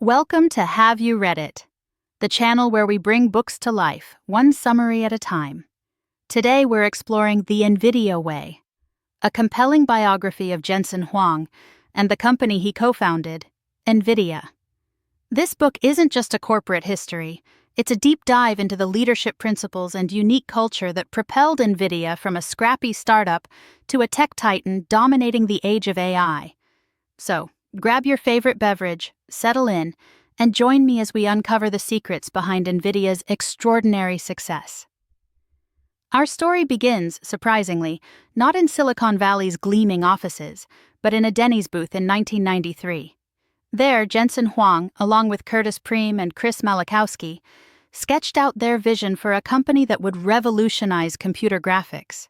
Welcome to Have You Read It, the channel where we bring books to life, one summary at a time. Today we're exploring The Nvidia Way, a compelling biography of Jensen Huang and the company he co-founded, Nvidia. This book isn't just a corporate history, it's a deep dive into the leadership principles and unique culture that propelled Nvidia from a scrappy startup to a tech titan dominating the age of AI. So, grab your favorite beverage, settle in, and join me as we uncover the secrets behind Nvidia's extraordinary success. Our story begins, surprisingly, not in Silicon Valley's gleaming offices, but in a Denny's booth in 1993. There, Jensen Huang, along with Curtis Preem and Chris Malachowski, sketched out their vision for a company that would revolutionize computer graphics.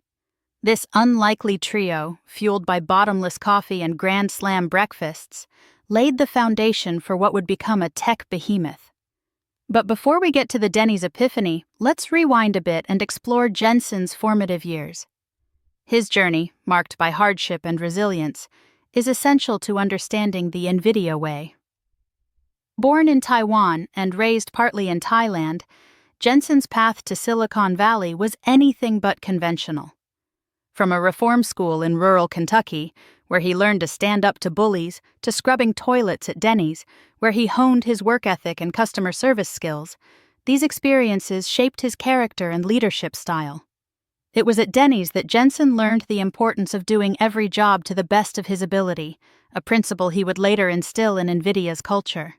This unlikely trio, fueled by bottomless coffee and Grand Slam breakfasts, laid the foundation for what would become a tech behemoth. But before we get to the Denny's epiphany, let's rewind a bit and explore Jensen's formative years. His journey, marked by hardship and resilience, is essential to understanding the Nvidia way. Born in Taiwan and raised partly in Thailand, Jensen's path to Silicon Valley was anything but conventional. From a reform school in rural Kentucky, where he learned to stand up to bullies, to scrubbing toilets at Denny's, where he honed his work ethic and customer service skills, these experiences shaped his character and leadership style. It was at Denny's that Jensen learned the importance of doing every job to the best of his ability, a principle he would later instill in Nvidia's culture.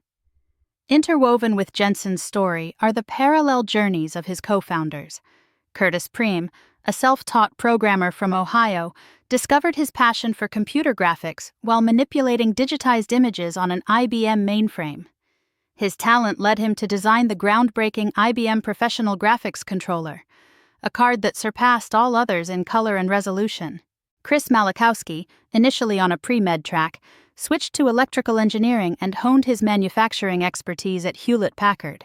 Interwoven with Jensen's story are the parallel journeys of his co-founders. Curtis Preem, a self-taught programmer from Ohio, discovered his passion for computer graphics while manipulating digitized images on an IBM mainframe. His talent led him to design the groundbreaking IBM Professional Graphics Controller, a card that surpassed all others in color and resolution. Chris Malachowski, initially on a pre-med track, switched to electrical engineering and honed his manufacturing expertise at Hewlett-Packard.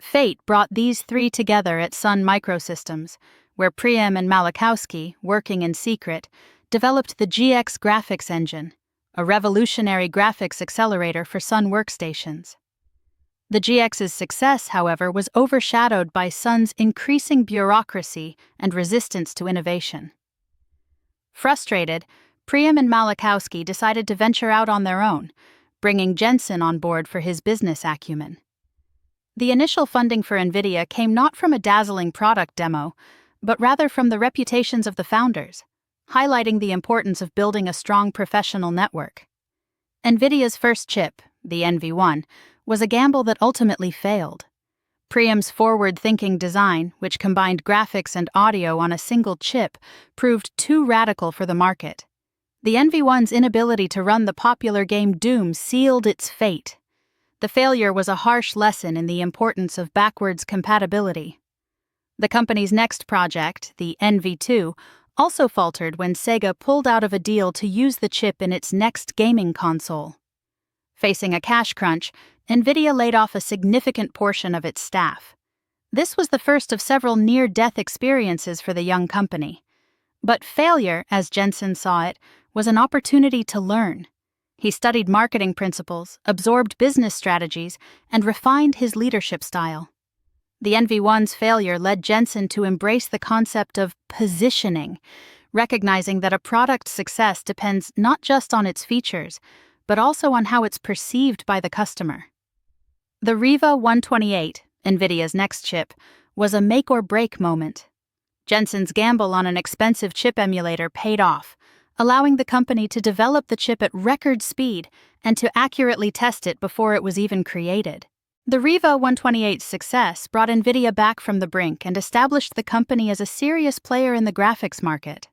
Fate brought these three together at Sun Microsystems, where Preem and Malachowski, working in secret, developed the GX graphics engine, a revolutionary graphics accelerator for Sun workstations. The GX's success, however, was overshadowed by Sun's increasing bureaucracy and resistance to innovation. Frustrated, Preem and Malachowski decided to venture out on their own, bringing Jensen on board for his business acumen. The initial funding for Nvidia came not from a dazzling product demo, but rather from the reputations of the founders, highlighting the importance of building a strong professional network. Nvidia's first chip, the NV1, was a gamble that ultimately failed. Preem's forward-thinking design, which combined graphics and audio on a single chip, proved too radical for the market. The NV1's inability to run the popular game Doom sealed its fate. The failure was a harsh lesson in the importance of backwards compatibility. The company's next project, the NV2, also faltered when Sega pulled out of a deal to use the chip in its next gaming console. Facing a cash crunch, Nvidia laid off a significant portion of its staff. This was the first of several near-death experiences for the young company. But failure, as Jensen saw it, was an opportunity to learn. He studied marketing principles, absorbed business strategies, and refined his leadership style. The NV1's failure led Jensen to embrace the concept of positioning, recognizing that a product's success depends not just on its features, but also on how it's perceived by the customer. The Riva 128, Nvidia's next chip, was a make-or-break moment. Jensen's gamble on an expensive chip emulator paid off, allowing the company to develop the chip at record speed and to accurately test it before it was even created. The Riva 128's success brought Nvidia back from the brink and established the company as a serious player in the graphics market.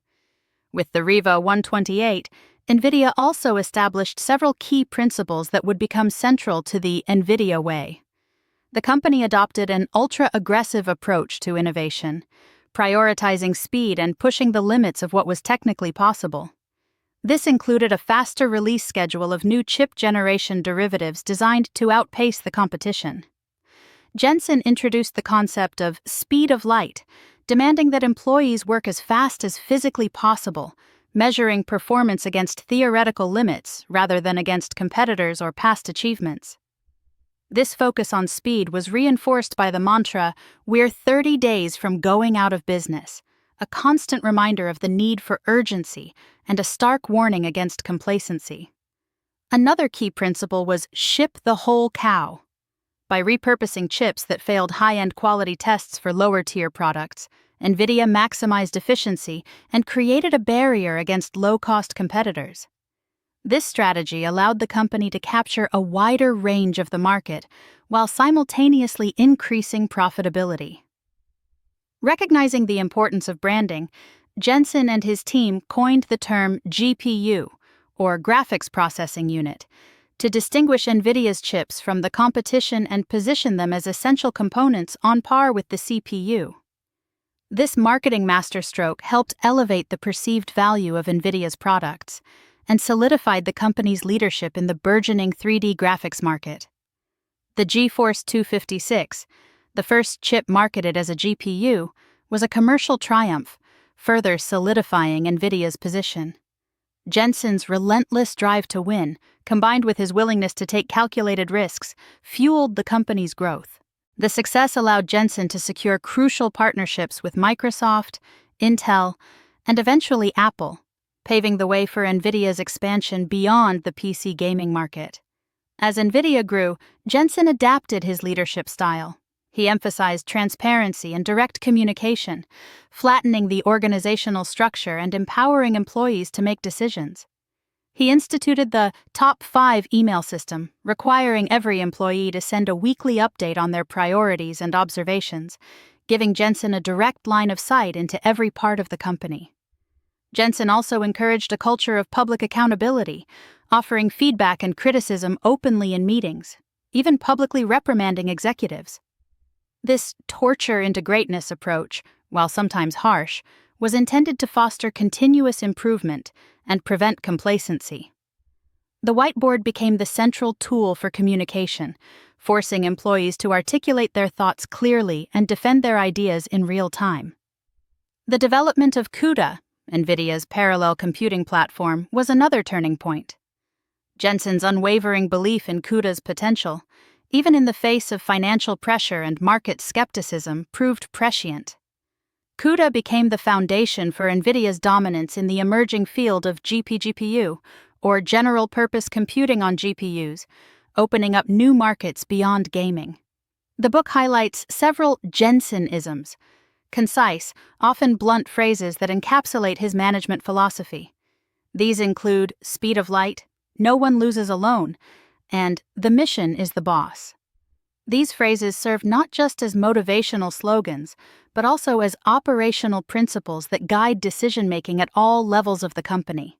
With the Riva 128, Nvidia also established several key principles that would become central to the Nvidia way. The company adopted an ultra-aggressive approach to innovation, prioritizing speed and pushing the limits of what was technically possible. This included a faster release schedule of new chip generation derivatives designed to outpace the competition. Jensen introduced the concept of speed of light, demanding that employees work as fast as physically possible, measuring performance against theoretical limits rather than against competitors or past achievements. This focus on speed was reinforced by the mantra, "We're 30 days from going out of business," a constant reminder of the need for urgency and a stark warning against complacency. Another key principle was ship the whole cow. By repurposing chips that failed high-end quality tests for lower-tier products, Nvidia maximized efficiency and created a barrier against low-cost competitors. This strategy allowed the company to capture a wider range of the market while simultaneously increasing profitability. Recognizing the importance of branding, Jensen and his team coined the term GPU, or Graphics Processing Unit, to distinguish Nvidia's chips from the competition and position them as essential components on par with the CPU. This marketing masterstroke helped elevate the perceived value of Nvidia's products and solidified the company's leadership in the burgeoning 3D graphics market. The GeForce 256, the first chip marketed as a GPU, was a commercial triumph, further solidifying Nvidia's position. Jensen's relentless drive to win, combined with his willingness to take calculated risks, fueled the company's growth. The success allowed Jensen to secure crucial partnerships with Microsoft, Intel, and eventually Apple, paving the way for Nvidia's expansion beyond the PC gaming market. As Nvidia grew, Jensen adapted his leadership style. He emphasized transparency and direct communication, flattening the organizational structure and empowering employees to make decisions. He instituted the Top 5 email system, requiring every employee to send a weekly update on their priorities and observations, giving Jensen a direct line of sight into every part of the company. Jensen also encouraged a culture of public accountability, offering feedback and criticism openly in meetings, even publicly reprimanding executives. This torture into greatness approach, while sometimes harsh, was intended to foster continuous improvement and prevent complacency. The whiteboard became the central tool for communication, forcing employees to articulate their thoughts clearly and defend their ideas in real time. The development of CUDA, Nvidia's parallel computing platform, was another turning point. Jensen's unwavering belief in CUDA's potential, even in the face of financial pressure and market skepticism, proved prescient. CUDA became the foundation for Nvidia's dominance in the emerging field of GPGPU, or general-purpose computing on GPUs, opening up new markets beyond gaming. The book highlights several Jensen-isms, concise, often blunt phrases that encapsulate his management philosophy. These include speed of light, no one loses alone, and the mission is the boss. These phrases serve not just as motivational slogans, but also as operational principles that guide decision-making at all levels of the company.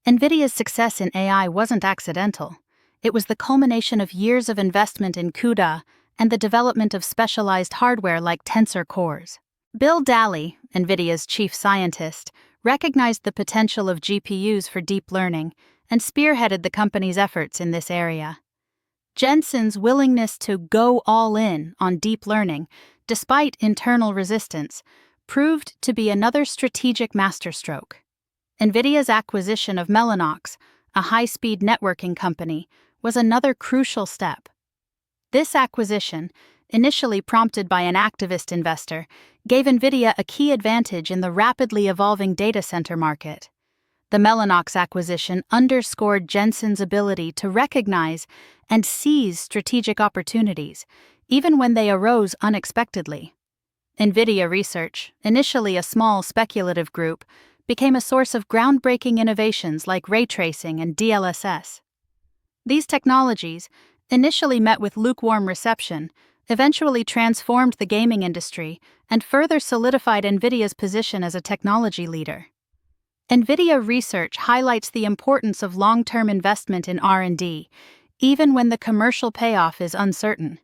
Nvidia's success in AI wasn't accidental. It was the culmination of years of investment in CUDA and the development of specialized hardware like tensor cores. Bill Daly, Nvidia's chief scientist, recognized the potential of GPUs for deep learning and spearheaded the company's efforts in this area. Jensen's willingness to go all in on deep learning, despite internal resistance, proved to be another strategic masterstroke. Nvidia's acquisition of Mellanox, a high-speed networking company, was another crucial step. This acquisition, initially prompted by an activist investor, gave Nvidia a key advantage in the rapidly evolving data center market. The Mellanox acquisition underscored Jensen's ability to recognize and seize strategic opportunities, even when they arose unexpectedly. Nvidia Research, initially a small speculative group, became a source of groundbreaking innovations like ray tracing and DLSS. These technologies, initially met with lukewarm reception, eventually transformed the gaming industry and further solidified Nvidia's position as a technology leader. Nvidia Research highlights the importance of long-term investment in R&D, even when the commercial payoff is uncertain.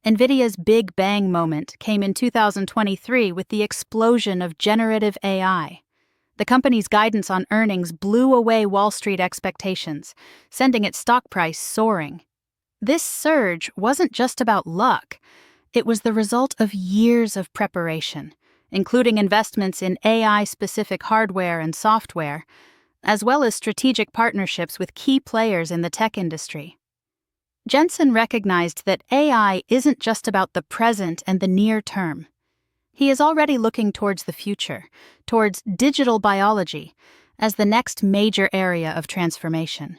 Nvidia's Big Bang moment came in 2023 with the explosion of generative AI. The company's guidance on earnings blew away Wall Street expectations, sending its stock price soaring. This surge wasn't just about luck. It was the result of years of preparation, including investments in AI-specific hardware and software, as well as strategic partnerships with key players in the tech industry. Jensen recognized that AI isn't just about the present and the near term. He is already looking towards the future, towards digital biology, as the next major area of transformation.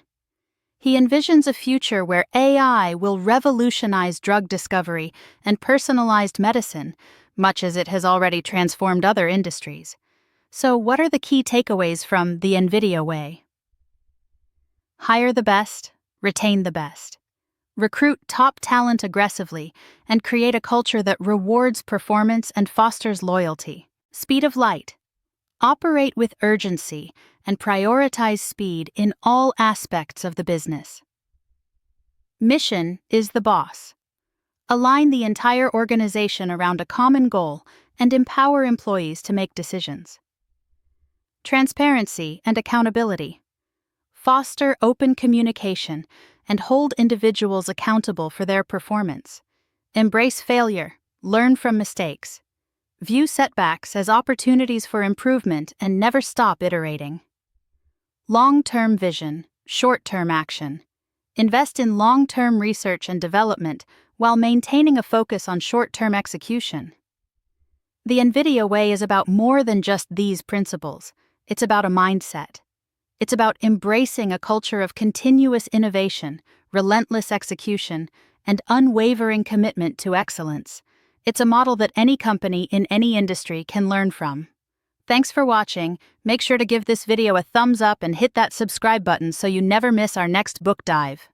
He envisions a future where AI will revolutionize drug discovery and personalized medicine, much as it has already transformed other industries. So, what are the key takeaways from the Nvidia Way? Hire the best, retain the best. Recruit top talent aggressively and create a culture that rewards performance and fosters loyalty. Speed of light. Operate with urgency and prioritize speed in all aspects of the business. Mission is the boss. Align the entire organization around a common goal and empower employees to make decisions. Transparency and accountability. Foster open communication and hold individuals accountable for their performance. Embrace failure, learn from mistakes. View setbacks as opportunities for improvement and never stop iterating. Long-term vision, short-term action. Invest in long-term research and development while maintaining a focus on short-term execution. The Nvidia Way is about more than just these principles. It's about a mindset. It's about embracing a culture of continuous innovation, relentless execution, and unwavering commitment to excellence. It's a model that any company in any industry can learn from. Thanks for watching. Make sure to give this video a thumbs up and hit that subscribe button so you never miss our next book dive.